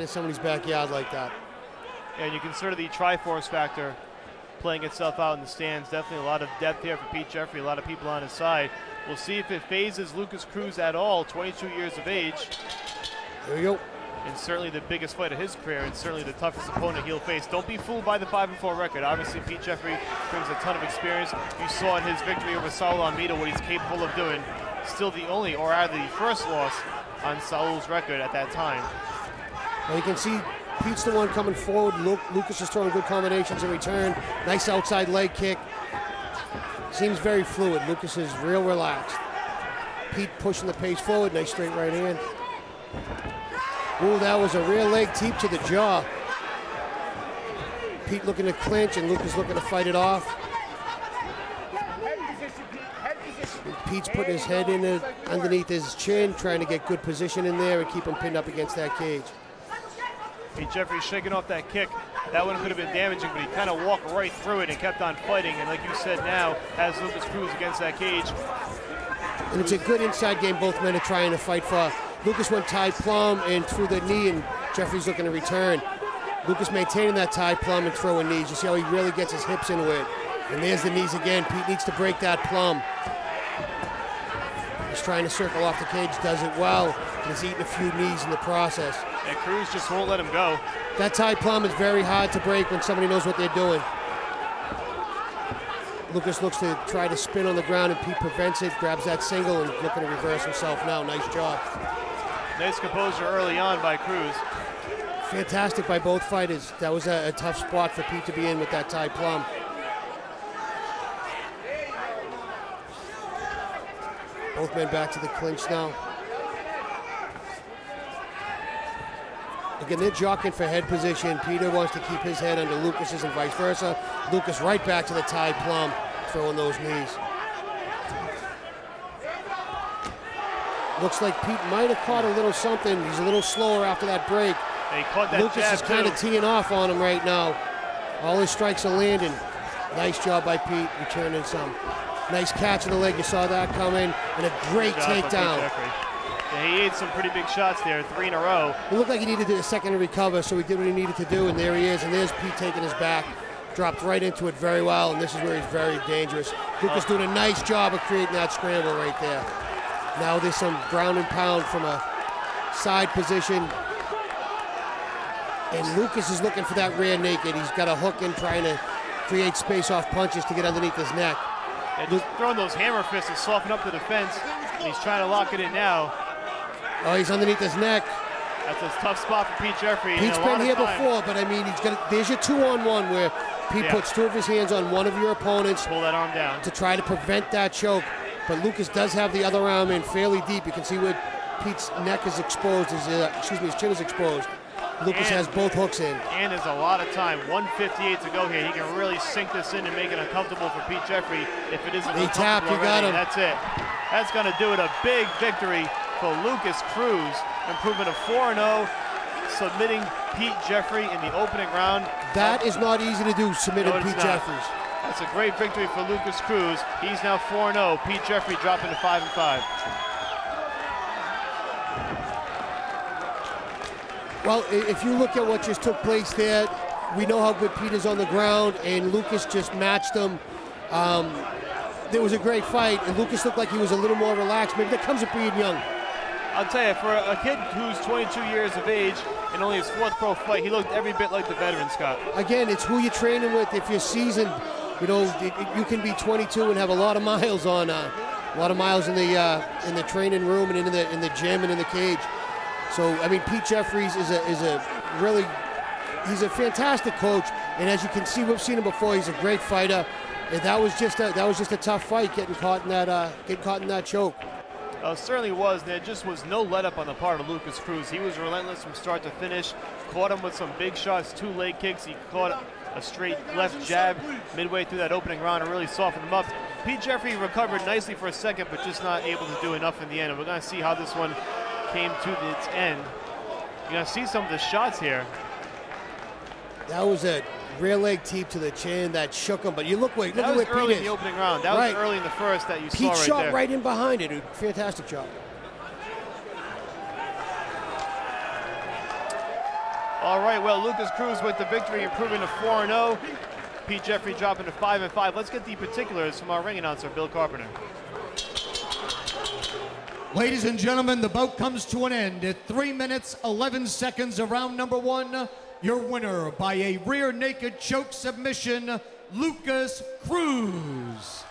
in somebody's backyard like that. And you consider the Triforce factor playing itself out in the stands. Definitely a lot of depth here for Pete Jeffrey, a lot of people on his side. We'll see if it phases Lucas Cruz at all, 22 years of age. There we go. And certainly the biggest fight of his career, and certainly the toughest opponent he'll face. Don't be fooled by the 5-4 record. Obviously, Pete Jeffrey brings a ton of experience. You saw in his victory over Saul Almeida what he's capable of doing. Still the only, or rather the first loss on Saul's record at that time. Well, you can see Pete's the one coming forward. Lucas is throwing good combinations in return. Nice outside leg kick. Seems very fluid. Lucas is real relaxed. Pete pushing the pace forward. Nice straight right hand. Ooh, that was a rear leg teep to the jaw. Pete looking to clinch and Lucas looking to fight it off. Pete's putting his head in it underneath his chin, trying to get good position in there and keep him pinned up against that cage. Pete Jeffrey shaking off that kick. That one could have been damaging, but he kind of walked right through it and kept on fighting. And like you said, now has Lucas Cruz against that cage. And it's a good inside game both men are trying to fight for. Lucas went tied plumb and threw the knee, and Jeffrey's looking to return. Lucas maintaining that tied plumb and throwing knees. You see how he really gets his hips into it. And there's the knees again. Pete needs to break that plumb. He's trying to circle off the cage, does it well, and he's eating a few knees in the process. And Cruz just won't let him go. That tied plumb is very hard to break when somebody knows what they're doing. Lucas looks to try to spin on the ground, and Pete prevents it, grabs that single, and looking to reverse himself now. Nice job. Nice composure early on by Cruz. Fantastic by both fighters. That was a tough spot for Pete to be in with that tied plumb. Both men back to the clinch now. Again, they're jockeying for head position. Peter wants to keep his head under Lucas's and vice versa. Lucas right back to the tied plumb, throwing those knees. Looks like Pete might have caught a little something. He's a little slower after that break. He caught that Lucas jab is kind of teeing off on him right now. All his strikes are landing. Nice job by Pete, returning some. Nice catch in the leg, you saw that coming, and a great takedown. Yeah, he ate some pretty big shots there, 3 in a row. It looked like he needed a second to recover, so he did what he needed to do, and there he is, and there's Pete taking his back. Dropped right into it very well, and this is where he's very dangerous. Lucas doing a nice job of creating that scramble right there. Now there's some ground and pound from a side position. And Lucas is looking for that rear naked. He's got a hook in, trying to create space off punches to get underneath his neck. Yeah, just throwing those hammer fists to soften up the defense. He's trying to lock it in now. Oh, he's underneath his neck. That's a tough spot for Pete Jeffrey. Pete's been here before, but I mean, there's your 2-on-1 where Pete puts 2 of his hands on one of your opponents. Pull that arm down. To try to prevent that choke. But Lucas does have the other arm in fairly deep. You can see where Pete's neck is exposed, his chin is exposed. Lucas has both hooks in. And there's a lot of time. 1:58 to go here. He can really sink this in and make it uncomfortable for Pete Jeffrey if it isn't. He tapped, you got him. That's it. That's going to do it. A big victory for Lucas Cruz. Improvement of 4-0, submitting Pete Jeffrey in the opening round. That is not easy to do, submitting Pete Jeffries. That's a great victory for Lucas Cruz. He's now 4-0. Pete Jeffrey dropping to 5-5. Well, if you look at what just took place there, we know how good Pete is on the ground, and Lucas just matched him. There was a great fight, and Lucas looked like he was a little more relaxed. Maybe that comes with being young. I'll tell you, for a kid who's 22 years of age and only his 4th pro fight, he looked every bit like the veteran, Scott. Again, it's who you're training with. If you're seasoned, you know, you can be 22 and have a lot of miles on, a lot of miles in the training room and in the gym and in the cage. So I mean, Pete Jeffries is a fantastic coach, and as you can see, we've seen him before. He's a great fighter, and that was just a tough fight, getting caught in that choke. It certainly was. There just was no let-up on the part of Lucas Cruz. He was relentless from start to finish. Caught him with some big shots, 2 leg kicks. He caught a straight left jab midway through that opening round and really softened him up. Pete Jeffrey recovered nicely for a second, but just not able to do enough in the end. And we're going to see how this one came to its end. You're going to see some of the shots here. That was a rear leg teep to the chin that shook him, but look where Pete is. That was early in the opening round. That was early in the first that you saw right there. Pete shot right in behind it. Fantastic job. All right, well, Lucas Cruz with the victory, improving to 4-0. Pete Jeffrey dropping to 5-5. Let's get the particulars from our ring announcer, Bill Carpenter. Ladies and gentlemen, the bout comes to an end at 3 minutes, 11 seconds of round number 1. Your winner by a rear naked choke submission, Lucas Cruz.